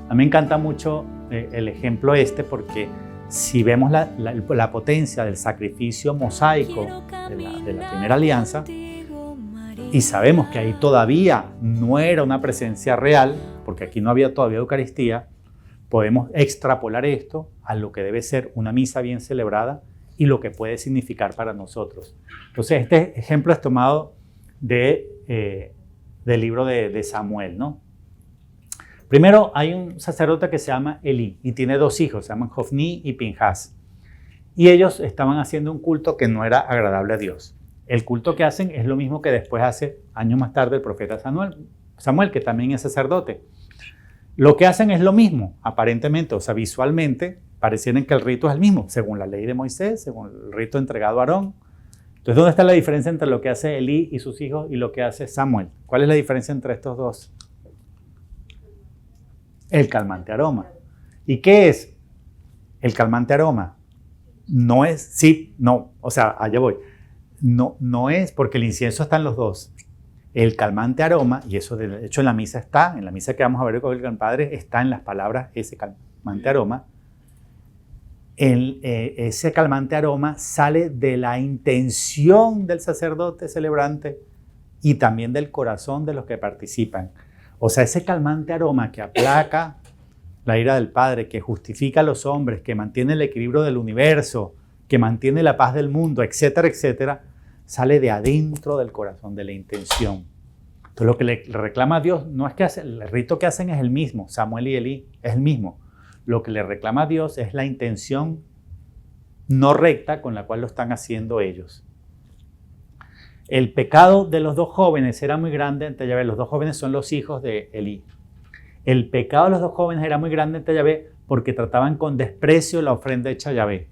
A mí me encanta mucho el ejemplo porque si vemos la potencia del sacrificio mosaico de la primera alianza y sabemos que ahí todavía no era una presencia real, porque aquí no había todavía Eucaristía, podemos extrapolar esto a lo que debe ser una misa bien celebrada y lo que puede significar para nosotros. Entonces, este ejemplo es tomado del libro de Samuel, ¿no? Primero, hay un sacerdote que se llama Elí y tiene dos hijos, se llaman Hofni y Pinhas. Y ellos estaban haciendo un culto que no era agradable a Dios. El culto que hacen es lo mismo que después hace, años más tarde, el profeta Samuel, que también es sacerdote. Lo que hacen es lo mismo, aparentemente, o sea, visualmente, pareciera que el rito es el mismo, según la ley de Moisés, según el rito entregado a Aarón. Entonces, ¿dónde está la diferencia entre lo que hace Elí y sus hijos y lo que hace Samuel? ¿Cuál es la diferencia entre estos dos? El calmante aroma. ¿Y qué es el calmante aroma? No es, sí, no, o sea, allá voy. No es porque el incienso está en los dos. El calmante aroma, y eso de hecho en la misa está, en la misa que vamos a ver con el Padre, está en las palabras ese calmante aroma. Ese calmante aroma sale de la intención del sacerdote celebrante y también del corazón de los que participan. O sea, ese calmante aroma que aplaca la ira del Padre, que justifica a los hombres, que mantiene el equilibrio del universo, que mantiene la paz del mundo, etcétera, etcétera, sale de adentro del corazón, de la intención. Entonces, lo que le reclama a Dios no es que el rito que hacen es el mismo, Samuel y Elí es el mismo. Lo que le reclama a Dios es la intención no recta con la cual lo están haciendo ellos. El pecado de los dos jóvenes era muy grande ante Yahvé. Los dos jóvenes son los hijos de Elí. El pecado de los dos jóvenes era muy grande ante Yahvé porque trataban con desprecio la ofrenda hecha a Yahvé.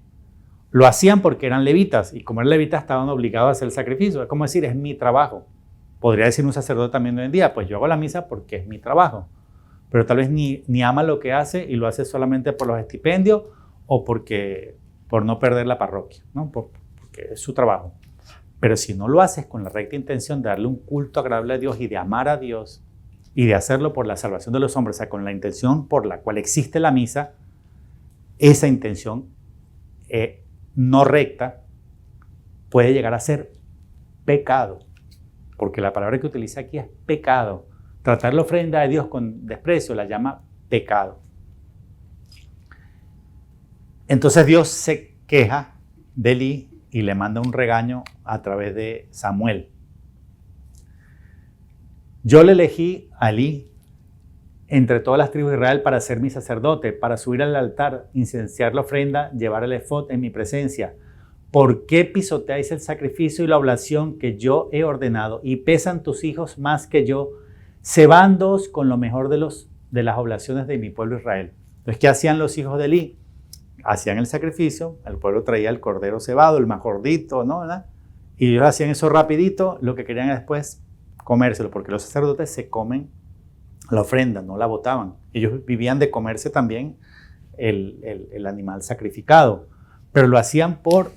Lo hacían porque eran levitas y como eran levitas estaban obligados a hacer el sacrificio. Es como decir, es mi trabajo. Podría decir un sacerdote también hoy en día, pues yo hago la misa porque es mi trabajo. Pero tal vez ni ama lo que hace y lo hace solamente por los estipendios o por no perder la parroquia, ¿no? Porque es su trabajo. Pero si no lo haces con la recta intención de darle un culto agradable a Dios y de amar a Dios y de hacerlo por la salvación de los hombres, o sea, con la intención por la cual existe la misa, esa intención no recta puede llegar a ser pecado, porque la palabra que utiliza aquí es pecado. Tratar la ofrenda de Dios con desprecio la llama pecado. Entonces Dios se queja de Elí y le manda un regaño a través de Samuel. Yo le elegí a Elí entre todas las tribus de Israel para ser mi sacerdote, para subir al altar, incenciar la ofrenda, llevar el efod en mi presencia. ¿Por qué pisoteáis el sacrificio y la oblación que yo he ordenado y pesan tus hijos más que yo, cebándoos con lo mejor de las oblaciones de mi pueblo Israel? Entonces, ¿qué hacían los hijos de Elí? Hacían el sacrificio, el pueblo traía el cordero cebado, el más gordito, ¿no? ¿Verdad? Y ellos hacían eso rapidito, lo que querían después comérselo, porque los sacerdotes se comen la ofrenda, no la botaban. Ellos vivían de comerse también el animal sacrificado, pero lo hacían por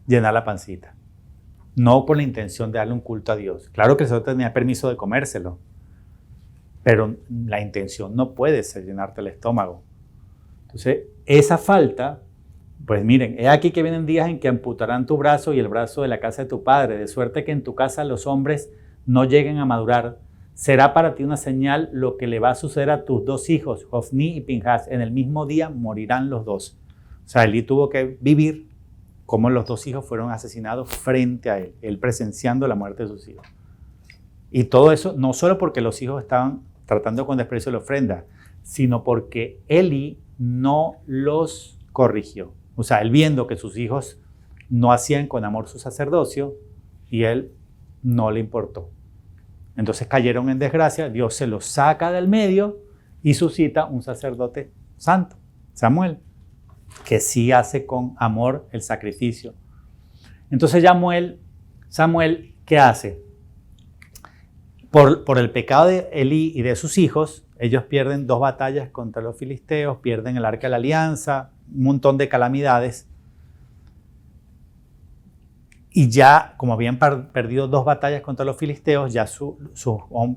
llenar la pancita, no con la intención de darle un culto a Dios. Claro que el sacerdote tenía permiso de comérselo, pero la intención no puede ser llenarte el estómago. Entonces, esa falta, pues miren, he aquí que vienen días en que amputarán tu brazo y el brazo de la casa de tu padre, de suerte que en tu casa los hombres no lleguen a madurar. Será para ti una señal lo que le va a suceder a tus dos hijos, Hofni y Pinhas. En el mismo día morirán los dos. O sea, Elí tuvo que vivir como los dos hijos fueron asesinados frente a él presenciando la muerte de sus hijos. Y todo eso no solo porque los hijos estaban tratando con desprecio la ofrenda, sino porque Elí no los corrigió. O sea, él viendo que sus hijos no hacían con amor su sacerdocio y él no le importó. Entonces cayeron en desgracia, Dios se los saca del medio y suscita un sacerdote santo, Samuel, que sí hace con amor el sacrificio. Entonces Samuel, ¿qué hace? Por el pecado de Elí y de sus hijos, ellos pierden 2 batallas contra los filisteos, pierden el arca de la alianza, un montón de calamidades. Y ya, como habían perdido 2 batallas contra los filisteos, ya sus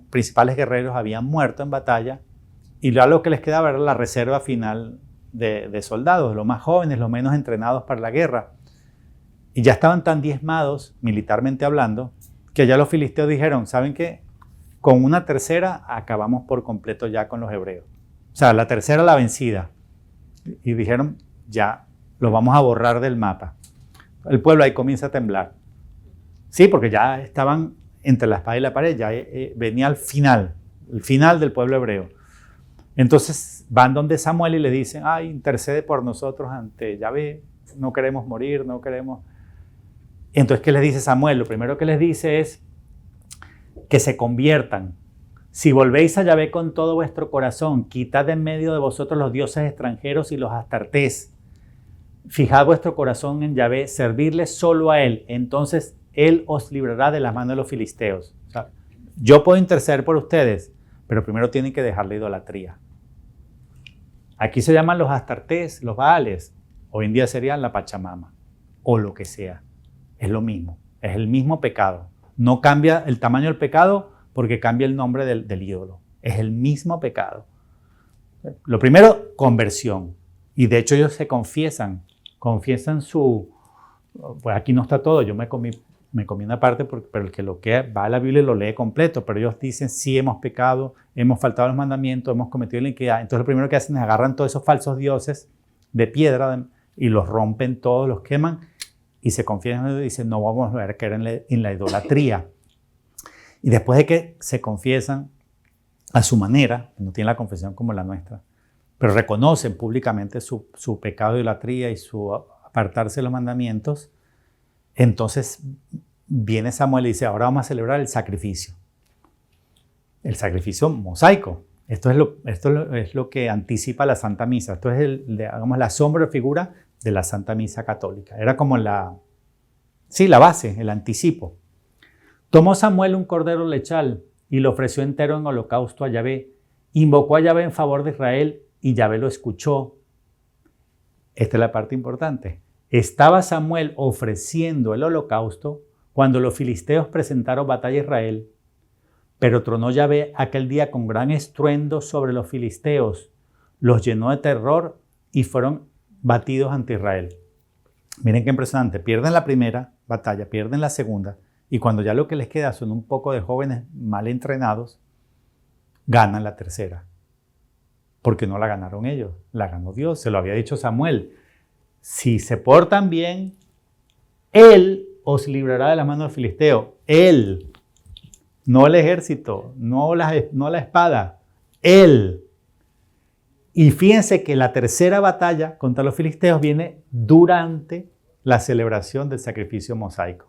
principales guerreros habían muerto en batalla Y ya lo que les quedaba era la reserva final de soldados, los más jóvenes, los menos entrenados para la guerra. Y ya estaban tan diezmados, militarmente hablando, que ya los filisteos dijeron, ¿saben qué? Con una tercera acabamos por completo ya con los hebreos. O sea, la tercera la vencida. Y dijeron, ya, los vamos a borrar del mapa. El pueblo ahí comienza a temblar. Sí, porque ya estaban entre la espada y la pared, ya venía el final del pueblo hebreo. Entonces van donde Samuel y le dicen, ay, intercede por nosotros ante Yahvé, no queremos morir, no queremos... Entonces, ¿qué les dice Samuel? Lo primero que les dice es que se conviertan. Si volvéis a Yahvé con todo vuestro corazón, quitad de en medio de vosotros los dioses extranjeros y los astartés. Fijad vuestro corazón en Yahvé, servirle solo a Él. Entonces Él os librará de las manos de los filisteos. O sea, yo puedo interceder por ustedes, pero primero tienen que dejar la idolatría. Aquí se llaman los astartés, los baales. Hoy en día serían la Pachamama o lo que sea. Es lo mismo, es el mismo pecado. No cambia el tamaño del pecado porque cambia el nombre del ídolo. Es el mismo pecado. Lo primero, conversión. Y de hecho ellos se confiesan su... Pues aquí no está todo, yo me comí una parte, pero el que va a la Biblia lo lee completo, pero ellos dicen, sí hemos pecado, hemos faltado a los mandamientos, hemos cometido iniquidad. Entonces lo primero que hacen es agarran todos esos falsos dioses de piedra y los rompen todos, los queman y se confiesan y dicen, no vamos a caer en la idolatría. Y después de que se confiesan a su manera, no tienen la confesión como la nuestra, pero reconocen públicamente su pecado de idolatría y su apartarse de los mandamientos, entonces viene Samuel y dice, ahora vamos a celebrar el sacrificio mosaico. Esto es lo que anticipa la Santa Misa. Esto es la sombra o figura de la Santa Misa católica. Era como la base, el anticipo. Tomó Samuel un cordero lechal y lo ofreció entero en holocausto a Yahvé. Invocó a Yahvé en favor de Israel y Yahvé lo escuchó. Esta es la parte importante. Estaba Samuel ofreciendo el holocausto cuando los filisteos presentaron batalla a Israel, pero tronó Yahvé aquel día con gran estruendo sobre los filisteos, los llenó de terror y fueron batidos ante Israel. Miren qué impresionante, pierden la primera batalla, pierden la segunda, y cuando ya lo que les queda son un poco de jóvenes mal entrenados, ganan la tercera. Porque no la ganaron ellos, la ganó Dios, se lo había dicho Samuel. Si se portan bien, Él os librará de las manos del filisteo. Él, no el ejército, no la espada, Él. Y fíjense que la tercera batalla contra los filisteos viene durante la celebración del sacrificio mosaico.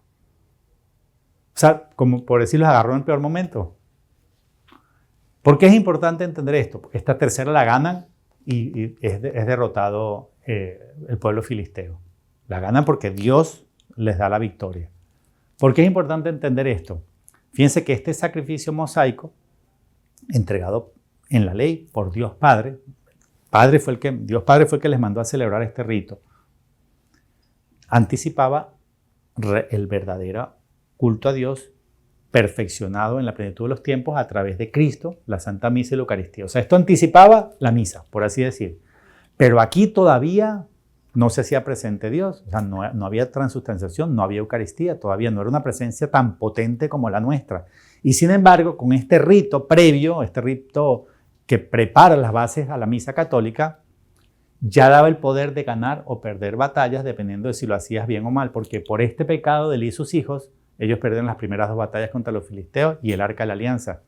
O sea, como por decirlo, agarró en el peor momento. ¿Por qué es importante entender esto? Porque esta tercera la ganan y es derrotado el pueblo filisteo. La ganan porque Dios les da la victoria. ¿Por qué es importante entender esto? Fíjense que este sacrificio mosaico, entregado en la ley por Dios Padre, Dios Padre fue el que les mandó a celebrar este rito, anticipaba el verdadero culto a Dios perfeccionado en la plenitud de los tiempos a través de Cristo, la Santa Misa y la Eucaristía. O sea, esto anticipaba la misa, por así decir. Pero aquí todavía no se hacía presente Dios. O sea, no había transustanciación, no había Eucaristía, todavía no era una presencia tan potente como la nuestra. Y sin embargo, con este rito previo, este rito que prepara las bases a la misa católica, ya daba el poder de ganar o perder batallas dependiendo de si lo hacías bien o mal, porque por este pecado de Elí y sus hijos, ellos perdieron las primeras 2 batallas contra los filisteos y el Arca de la Alianza.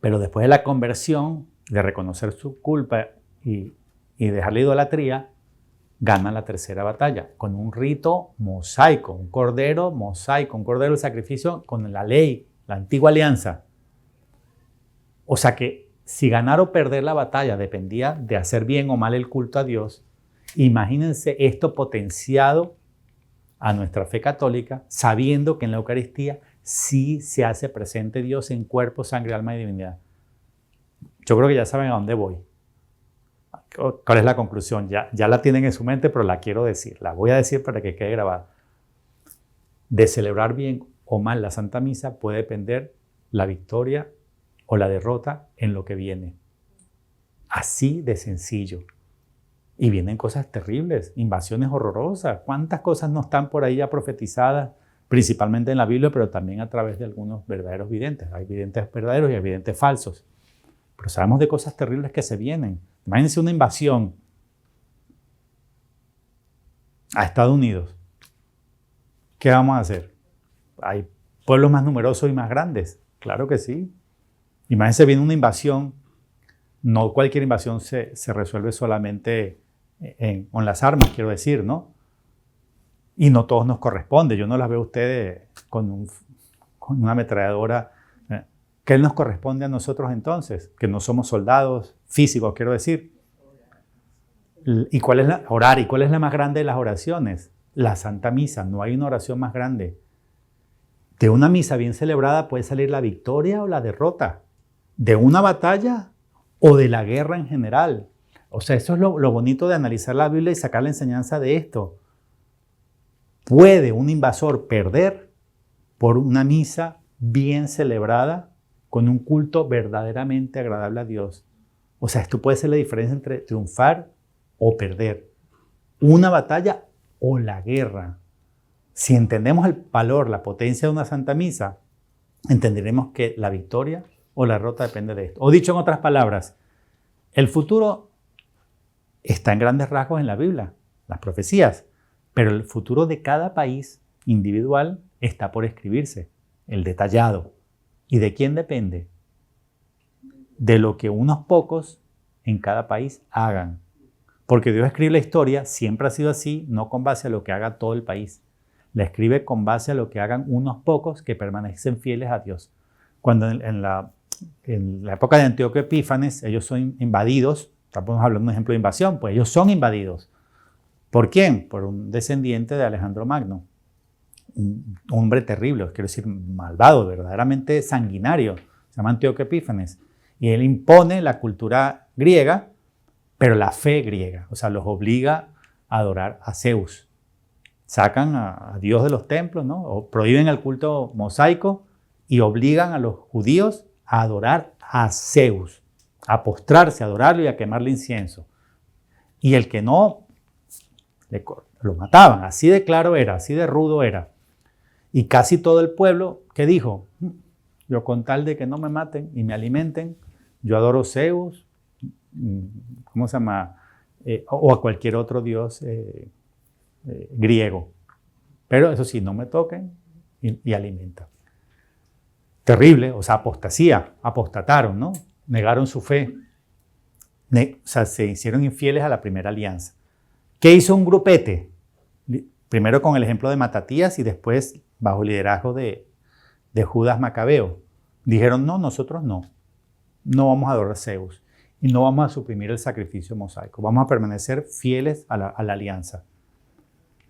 Pero después de la conversión, de reconocer su culpa y dejar la idolatría, ganan la tercera batalla con un rito mosaico, un cordero mosaico, un cordero de sacrificio con la ley, la antigua alianza. O sea que si ganar o perder la batalla dependía de hacer bien o mal el culto a Dios, imagínense esto potenciado a nuestra fe católica, sabiendo que en la Eucaristía sí se hace presente Dios en cuerpo, sangre, alma y divinidad. Yo creo que ya saben a dónde voy. ¿Cuál es la conclusión? Ya la tienen en su mente, pero la quiero decir. La voy a decir para que quede grabada. De celebrar bien o mal la Santa Misa puede depender la victoria o la derrota en lo que viene. Así de sencillo. Y vienen cosas terribles, invasiones horrorosas. ¿Cuántas cosas no están por ahí ya profetizadas? Principalmente en la Biblia, pero también a través de algunos verdaderos videntes. Hay videntes verdaderos y hay videntes falsos. Pero sabemos de cosas terribles que se vienen. Imagínense una invasión a Estados Unidos. ¿Qué vamos a hacer? Hay pueblos más numerosos y más grandes. Claro que sí. Imagínense, viene una invasión. No cualquier invasión se resuelve solamente con las armas, quiero decir, ¿no? Y no todos nos corresponde. Yo no las veo a ustedes con una ametralladora. ¿Qué nos corresponde a nosotros entonces? Que no somos soldados físicos, quiero decir. ¿Y cuál es orar? ¿Y cuál es la más grande de las oraciones? La Santa Misa. No hay una oración más grande. De una misa bien celebrada puede salir la victoria o la derrota. De una batalla o de la guerra en general. O sea, eso es lo bonito de analizar la Biblia y sacar la enseñanza de esto. ¿Puede un invasor perder por una misa bien celebrada con un culto verdaderamente agradable a Dios? O sea, esto puede ser la diferencia entre triunfar o perder. Una batalla o la guerra. Si entendemos el valor, la potencia de una Santa Misa, entenderemos que la victoria o la derrota depende de esto. O dicho en otras palabras, el futuro está en grandes rasgos en la Biblia, las profecías, pero el futuro de cada país individual está por escribirse, el detallado. ¿Y de quién depende? De lo que unos pocos en cada país hagan. Porque Dios escribe la historia, siempre ha sido así, no con base a lo que haga todo el país. La escribe con base a lo que hagan unos pocos que permanecen fieles a Dios. Cuando en la época de Antíoco Epífanes, ellos son invadidos. Estamos hablando de un ejemplo de invasión, pues ellos son invadidos. ¿Por quién? Por un descendiente de Alejandro Magno. Un hombre terrible, quiero decir, malvado, verdaderamente sanguinario. Se llama Antíoco Epífanes. Y él impone la cultura griega, pero la fe griega. O sea, los obliga a adorar a Zeus. Sacan a Dios de los templos, ¿no? O prohíben el culto mosaico y obligan a los judíos a adorar a Zeus, a postrarse, a adorarlo y a quemarle incienso. Y el que no, lo mataban. Así de claro era, así de rudo era. Y casi todo el pueblo, ¿qué dijo? Yo con tal de que no me maten y me alimenten, yo adoro a Zeus, ¿cómo se llama? O a cualquier otro dios griego. Pero eso sí, no me toquen y alimentan. Terrible, o sea, apostasía, apostataron, ¿no? Negaron su fe. O sea, se hicieron infieles a la primera alianza. ¿Qué hizo un grupete? Primero con el ejemplo de Matatías y después bajo el liderazgo de Judas Macabeo. Dijeron, no, nosotros no. No vamos a adorar a Zeus y no vamos a suprimir el sacrificio mosaico. Vamos a permanecer fieles a la alianza.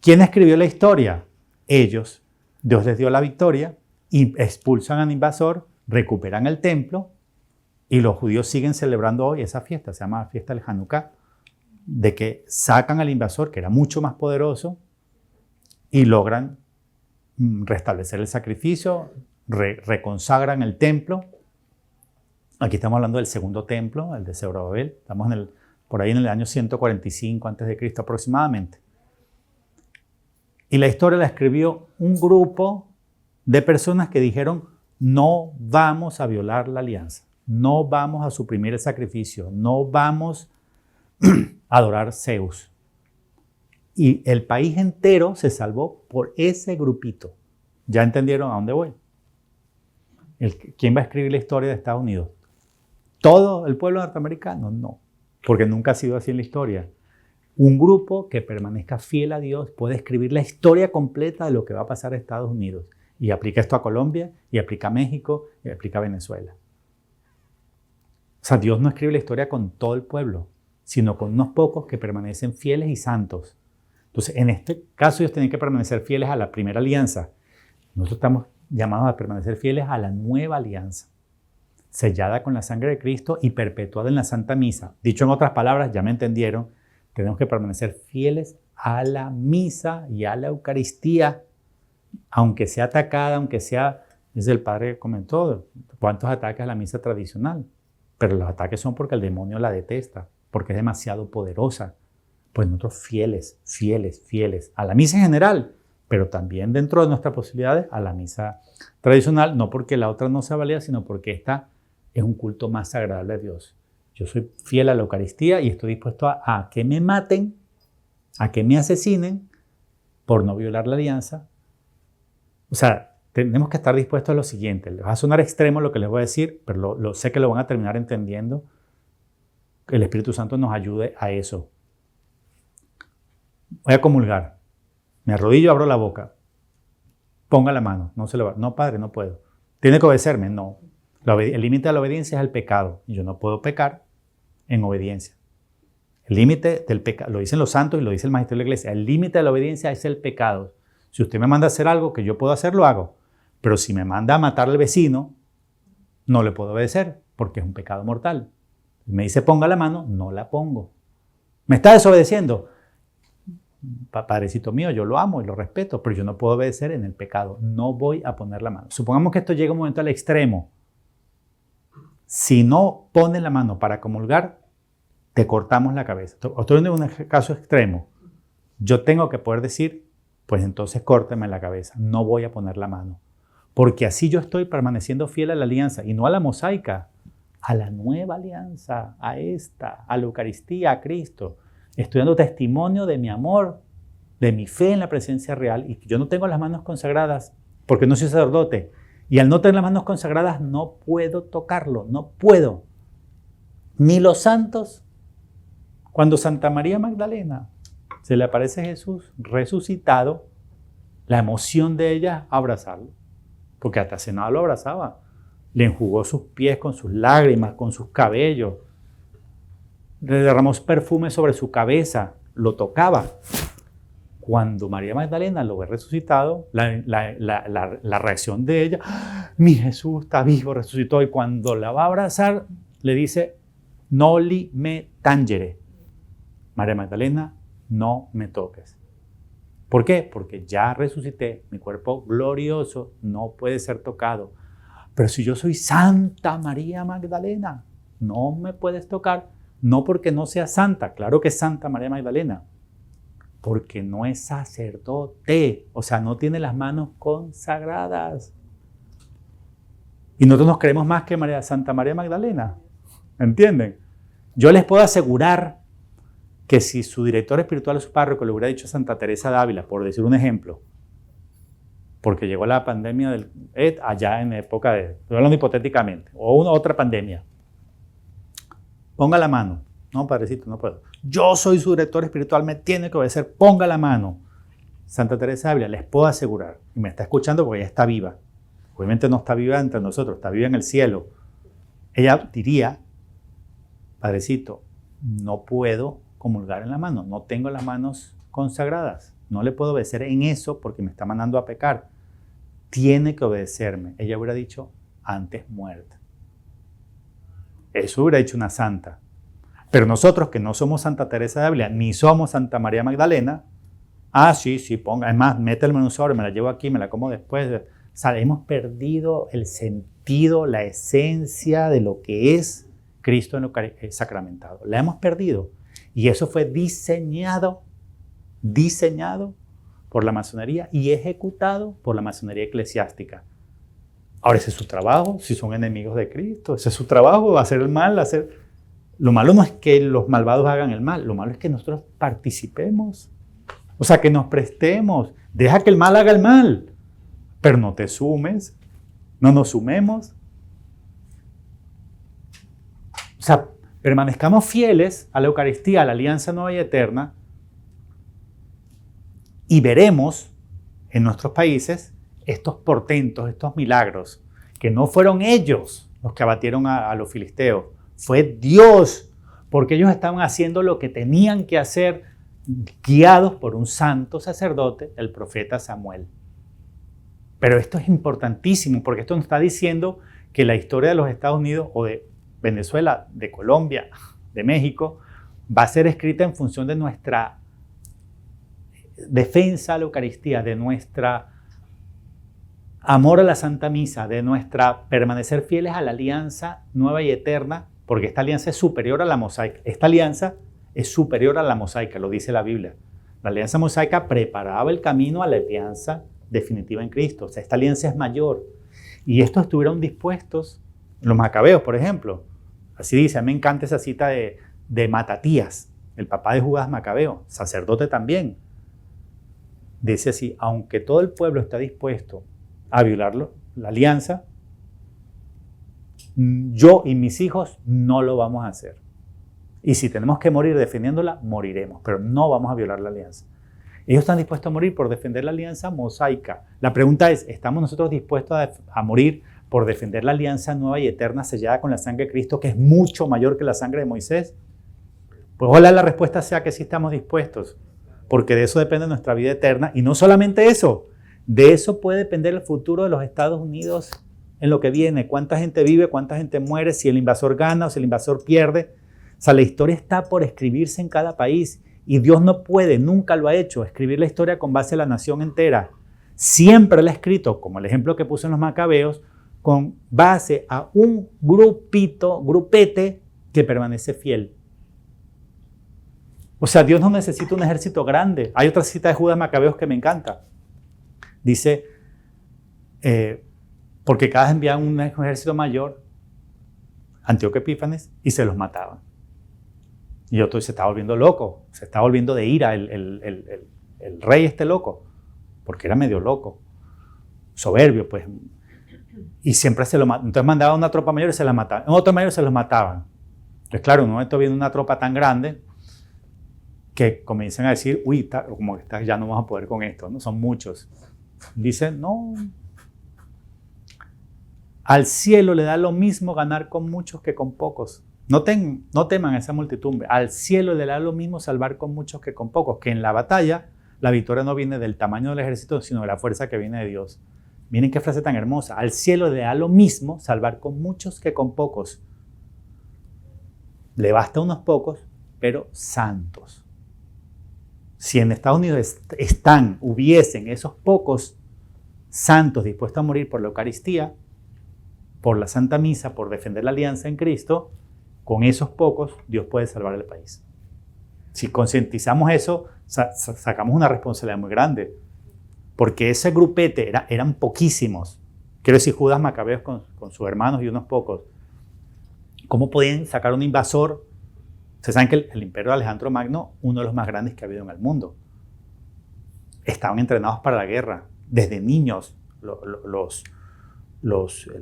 ¿Quién escribió la historia? Ellos. Dios les dio la victoria y expulsan al invasor, recuperan el templo y los judíos siguen celebrando hoy esa fiesta. Se llama la fiesta del Hanukkah, de que sacan al invasor, que era mucho más poderoso, y logran restablecer el sacrificio, reconsagran el templo. Aquí estamos hablando del segundo templo, el de Zorobabel. Estamos por ahí en el año 145 a.C. aproximadamente. Y la historia la escribió un grupo de personas que dijeron, no vamos a violar la alianza, no vamos a suprimir el sacrificio, no vamos a adorar a Zeus. Y el país entero se salvó por ese grupito. ¿Ya entendieron a dónde voy? ¿Quién va a escribir la historia de Estados Unidos? ¿Todo el pueblo norteamericano? No, porque nunca ha sido así en la historia. Un grupo que permanezca fiel a Dios puede escribir la historia completa de lo que va a pasar a Estados Unidos. Y aplica esto a Colombia, y aplica a México, y aplica a Venezuela. O sea, Dios no escribe la historia con todo el pueblo, sino con unos pocos que permanecen fieles y santos. Entonces, en este caso, ellos tienen que permanecer fieles a la primera alianza. Nosotros estamos llamados a permanecer fieles a la nueva alianza, sellada con la sangre de Cristo y perpetuada en la Santa Misa. Dicho en otras palabras, ya me entendieron, tenemos que permanecer fieles a la misa y a la Eucaristía, aunque sea atacada, aunque sea Dice el padre comentó, ¿cuántos ataques a la misa tradicional? Pero los ataques son porque el demonio la detesta, porque es demasiado poderosa. Pues nosotros fieles a la misa en general, pero también dentro de nuestras posibilidades a la misa tradicional, no porque la otra no sea válida, sino porque esta es un culto más agradable a Dios. Yo soy fiel a la Eucaristía y estoy dispuesto a que me maten, a que me asesinen por no violar la alianza. O sea, tenemos que estar dispuestos a lo siguiente. Les va a sonar extremo lo que les voy a decir, pero sé que lo van a terminar entendiendo. Que el Espíritu Santo nos ayude a eso. Voy a comulgar. Me arrodillo, abro la boca. Ponga la mano. No se lo va. No, padre, no puedo. ¿Tiene que obedecerme? No. El límite de la obediencia es el pecado. Y yo no puedo pecar en obediencia. El límite del pecado, lo dicen los santos y lo dice el magisterio de la iglesia, el límite de la obediencia es el pecado. Si usted me manda a hacer algo que yo puedo hacer, lo hago. Pero si me manda a matar al vecino, no le puedo obedecer porque es un pecado mortal. Me dice ponga la mano, no la pongo. ¿Me está desobedeciendo? Padrecito mío, yo lo amo y lo respeto, pero yo no puedo obedecer en el pecado. No voy a poner la mano. Supongamos que esto llega un momento al extremo. Si no pones la mano para comulgar, te cortamos la cabeza. Estoy en un caso extremo. Yo tengo que poder decir, pues entonces córteme la cabeza. No voy a poner la mano. Porque así yo estoy permaneciendo fiel a la alianza y no a la mosaica, a la nueva alianza, a esta, a la Eucaristía, a Cristo. Estoy dando testimonio de mi amor, de mi fe en la presencia real y yo no tengo las manos consagradas porque no soy sacerdote. Y al no tener las manos consagradas no puedo tocarlo, no puedo. Ni los santos. Cuando Santa María Magdalena se le aparece Jesús resucitado, la emoción de ella abrazarlo, porque hasta cenado lo abrazaba. Le enjugó sus pies con sus lágrimas, con sus cabellos. Le derramó perfume sobre su cabeza, lo tocaba. Cuando María Magdalena lo ve resucitado, la reacción de ella, mi Jesús está vivo, resucitó. Y cuando la va a abrazar, le dice, noli me tangere. María Magdalena, no me toques. ¿Por qué? Porque ya resucité, mi cuerpo glorioso no puede ser tocado. Pero si yo soy Santa María Magdalena, no me puedes tocar. No porque no sea santa, claro que es Santa María Magdalena, porque no es sacerdote, o sea, no tiene las manos consagradas. Y nosotros nos creemos más que Santa María Magdalena, ¿entienden? Yo les puedo asegurar que si su director espiritual o su párroco le hubiera dicho a Santa Teresa de Ávila, por decir un ejemplo, porque llegó la pandemia del allá en época de, estoy hablando hipotéticamente, o otra pandemia, ponga la mano. No, padrecito, no puedo. Yo soy su director espiritual, me tiene que obedecer, ponga la mano. Santa Teresa de Ávila, les puedo asegurar, y me está escuchando porque ella está viva. Obviamente no está viva entre nosotros, está viva en el cielo. Ella diría, padrecito, no puedo comulgar en la mano, no tengo las manos consagradas, no le puedo obedecer en eso porque me está mandando a pecar. Tiene que obedecerme. Ella hubiera dicho, antes muerta. Eso hubiera dicho una santa. Pero nosotros que no somos Santa Teresa de Ávila, ni somos Santa María Magdalena, sí, ponga, es más, méteme en un sobre, me la llevo aquí, me la como después. O sea, hemos perdido el sentido, la esencia de lo que es Cristo en lo sacramentado. La hemos perdido. Y eso fue diseñado por la masonería y ejecutado por la masonería eclesiástica. Ahora ese es su trabajo, si son enemigos de Cristo, ese es su trabajo, hacer el mal, Lo malo no es que los malvados hagan el mal, lo malo es que nosotros participemos. O sea, que nos prestemos. Deja que el mal haga el mal, pero no te sumes, no nos sumemos. O sea, permanezcamos fieles a la Eucaristía, a la alianza nueva y eterna, y veremos en nuestros países estos portentos, estos milagros, que no fueron ellos los que abatieron a los filisteos, fue Dios, porque ellos estaban haciendo lo que tenían que hacer, guiados por un santo sacerdote, el profeta Samuel. Pero esto es importantísimo, porque esto nos está diciendo que la historia de los Estados Unidos o de Venezuela, de Colombia, de México, va a ser escrita en función de nuestra defensa a la Eucaristía, de nuestra amor a la Santa Misa, de nuestra permanecer fieles a la alianza nueva y eterna, porque esta alianza es superior a la mosaica. Esta alianza es superior a la mosaica, lo dice la Biblia. La alianza mosaica preparaba el camino a la alianza definitiva en Cristo. O sea, esta alianza es mayor. Y estos estuvieron dispuestos, los macabeos, por ejemplo. Así dice, a mí me encanta esa cita de Matatías, el papá de Judas Macabeo, sacerdote también. Dice así, aunque todo el pueblo está dispuesto a violarlo, la alianza, yo y mis hijos no lo vamos a hacer. Y si tenemos que morir defendiéndola, moriremos, pero no vamos a violar la alianza. Ellos están dispuestos a morir por defender la alianza mosaica. La pregunta es, ¿estamos nosotros dispuestos a morir por defender la alianza nueva y eterna sellada con la sangre de Cristo, que es mucho mayor que la sangre de Moisés? Pues ojalá la respuesta sea que sí estamos dispuestos, porque de eso depende nuestra vida eterna. Y no solamente eso, de eso puede depender el futuro de los Estados Unidos en lo que viene. Cuánta gente vive, cuánta gente muere, si el invasor gana o si el invasor pierde. O sea, la historia está por escribirse en cada país y Dios no puede, nunca lo ha hecho, escribir la historia con base a la nación entera. Siempre la ha escrito, como el ejemplo que puse en los Macabeos, con base a un grupete que permanece fiel. O sea, Dios no necesita un ejército grande. Hay otra cita de Judas Macabeos que me encanta. Dice, porque cada vez enviaban un ejército mayor, Antíoco Epífanes, y se los mataban. Y otro se está volviendo loco, se está volviendo de ira el rey este loco, porque era medio loco, soberbio, pues. Y siempre se lo mataban. Entonces mandaba una tropa mayor y se la mataban. En otro mayor se los mataban. Entonces, claro, en un momento viene una tropa tan grande que comienzan a decir, uy, como que ya no vamos a poder con esto, ¿no? Son muchos. Dicen, no, al cielo le da lo mismo ganar con muchos que con pocos. No teman a esa multitud. Al cielo le da lo mismo salvar con muchos que con pocos. Que en la batalla la victoria no viene del tamaño del ejército, sino de la fuerza que viene de Dios. Miren qué frase tan hermosa. Al cielo le da lo mismo salvar con muchos que con pocos. Le basta unos pocos, pero santos. Si en Estados Unidos hubiesen esos pocos santos dispuestos a morir por la Eucaristía, por la Santa Misa, por defender la alianza en Cristo, con esos pocos Dios puede salvar el país. Si concientizamos eso, sacamos una responsabilidad muy grande, porque ese grupete eran poquísimos. Quiero decir, Judas Macabeos con sus hermanos y unos pocos. ¿Cómo podían sacar un invasor? Ustedes saben que el imperio de Alejandro Magno, uno de los más grandes que ha habido en el mundo. Estaban entrenados para la guerra. Desde niños, la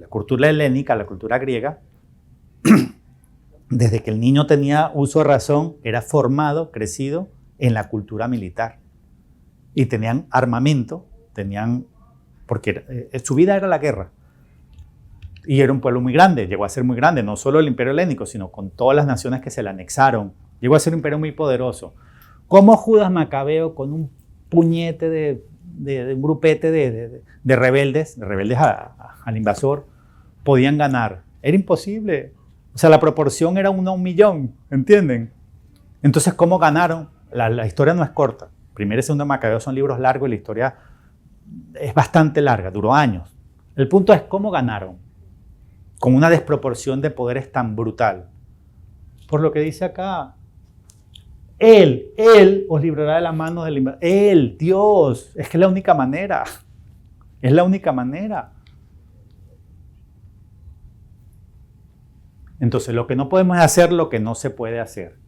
cultura helénica, la cultura griega, desde que el niño tenía uso de razón, era formado, crecido en la cultura militar. Y tenían armamento, porque su vida era la guerra. Y era un pueblo muy grande, llegó a ser muy grande, no solo el imperio helénico, sino con todas las naciones que se le anexaron. Llegó a ser un imperio muy poderoso. ¿Cómo Judas Macabeo, con un puñete de un grupete de rebeldes al invasor, podían ganar? Era imposible. O sea, la proporción era 1 a 1 millón, ¿entienden? Entonces, ¿cómo ganaron? La historia no es corta. Primero y segundo Macabeo son libros largos y la historia es bastante larga, duró años. El punto es cómo ganaron, con una desproporción de poderes tan brutal. Por lo que dice acá, Él os librará de las manos del invasor. Él, Dios, es que es la única manera. Es la única manera. Entonces, lo que no podemos hacer, lo que no se puede hacer.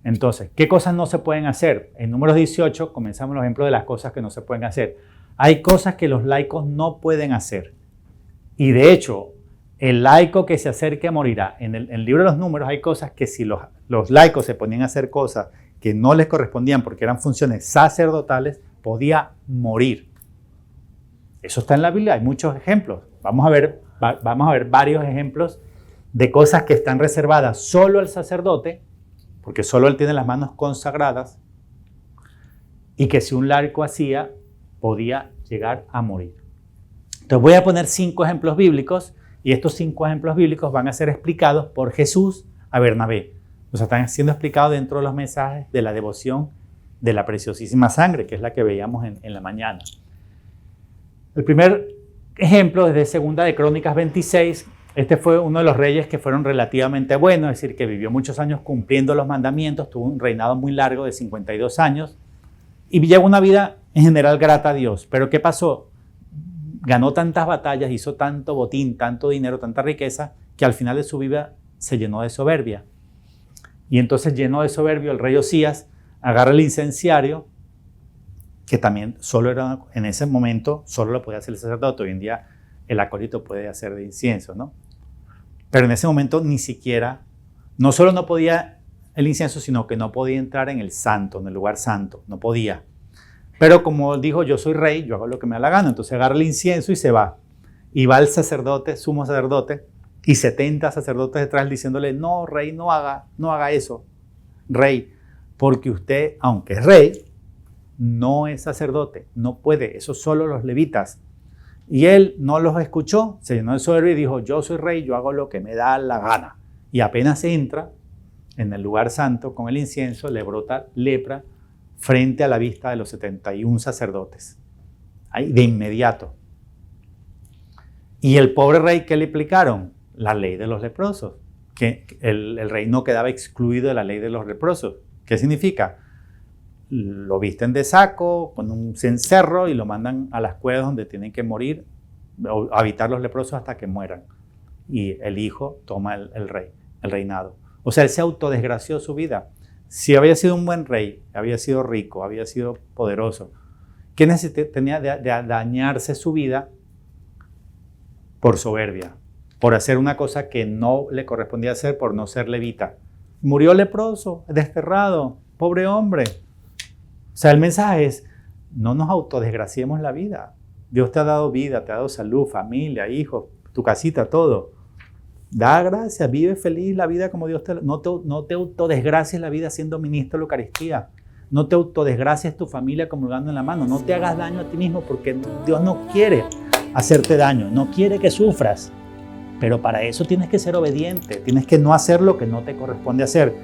Entonces, ¿qué cosas no se pueden hacer? En Números 18 comenzamos los ejemplos de las cosas que no se pueden hacer. Hay cosas que los laicos no pueden hacer. Y de hecho, el laico que se acerque morirá. En el libro de los Números hay cosas que si los laicos se ponían a hacer cosas que no les correspondían porque eran funciones sacerdotales, podía morir. Eso está en la Biblia, hay muchos ejemplos. Vamos a ver varios ejemplos de cosas que están reservadas solo al sacerdote, porque solo él tiene las manos consagradas, y que si un laico hacía, podía llegar a morir. Entonces voy a poner 5 ejemplos bíblicos, y estos 5 ejemplos bíblicos van a ser explicados por Jesús a Bernabé. O sea, están siendo explicados dentro de los mensajes de la devoción de la preciosísima sangre, que es la que veíamos en la mañana. El primer Ejemplo, desde Segunda de Crónicas 26, este fue uno de los reyes que fueron relativamente buenos, es decir, que vivió muchos años cumpliendo los mandamientos, tuvo un reinado muy largo de 52 años y llevó una vida en general grata a Dios. Pero ¿qué pasó? Ganó tantas batallas, hizo tanto botín, tanto dinero, tanta riqueza, que al final de su vida se llenó de soberbia. Y entonces, lleno de soberbia, el rey Osías agarra el incenciario, que también solo era, en ese momento, solo lo podía hacer el sacerdote. Hoy en día el acólito puede hacer de incienso, ¿no? Pero en ese momento ni siquiera, no solo no podía el incienso, sino que no podía entrar en el santo, en el lugar santo, no podía. Pero como dijo, yo soy rey, yo hago lo que me da la gana, entonces agarra el incienso y se va. Y va el sacerdote, sumo sacerdote, y 70 sacerdotes detrás diciéndole, no, rey, no haga eso, rey, porque usted, aunque es rey, no es sacerdote, no puede, eso solo los levitas. Y él no los escuchó, se llenó de soberbia y dijo, yo soy rey, yo hago lo que me da la gana. Y apenas entra en el lugar santo con el incienso, le brota lepra frente a la vista de los 71 sacerdotes. Ahí, de inmediato. Y el pobre rey, ¿qué le aplicaron? La ley de los leprosos. Que el rey no quedaba excluido de la ley de los leprosos. ¿Qué significa? Lo visten de saco, con un cencerro y lo mandan a las cuevas donde tienen que morir, o habitar los leprosos hasta que mueran. Y el hijo toma el reinado. O sea, él se autodesgració su vida. Si había sido un buen rey, había sido rico, había sido poderoso, ¿qué tenía de dañarse su vida por soberbia? Por hacer una cosa que no le correspondía hacer por no ser levita. Murió leproso, desterrado, pobre hombre. O sea, el mensaje es, no nos autodesgraciemos la vida. Dios te ha dado vida, te ha dado salud, familia, hijos, tu casita, todo. Da gracias, vive feliz la vida como Dios te... No te autodesgracies la vida siendo ministro de la Eucaristía. No te autodesgracies tu familia comulgando en la mano. No te hagas daño a ti mismo porque Dios no quiere hacerte daño, no quiere que sufras. Pero para eso tienes que ser obediente, tienes que no hacer lo que no te corresponde hacer.